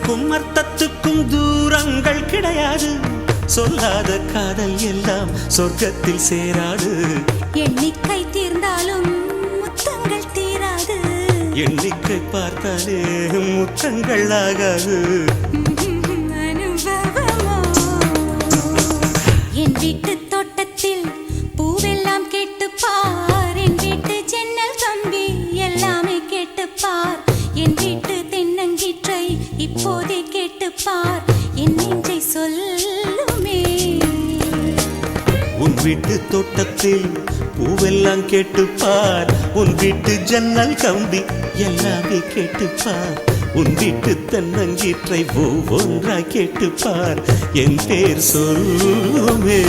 சொல்லுக்கும் அர்த்தத்துக்கும் தூரங்கள் கிடையாது. சொல்லாத காதல் எல்லாம் சொர்க்கத்தில் சேராது. எண்ணிக்கை தீர்ந்தாலும் முத்தங்கள் தீராது. எண்ணிக்கை பார்த்தாலே முத்தங்கள் ஆகாது. அனுபவமோ என் வீட்டு தோட்டத்தில் பூவெல்லாம் கேட்டுப்பார். என் வீட்டு ஜன்னல் கம்பி எல்லாமே கேட்டுப்பார். என் வீட்டு தென்னங்கீற்றை இப்போதே கேட்டுப்பார். என் நெஞ்சை சொல்லுமே. உன் வீட்டு தோட்டத்தில் பூவெல்லாம் கேட்டுப்பார். உன் வீட்டு ஜன்னல் கம்பி எல்லாமே கேட்டுப்பார். உன் வீட்டு தென்னங்கீற்றை ஒவ்வொன்றாய் கேட்டுப்பார். என் பேர் சொல்லுமே.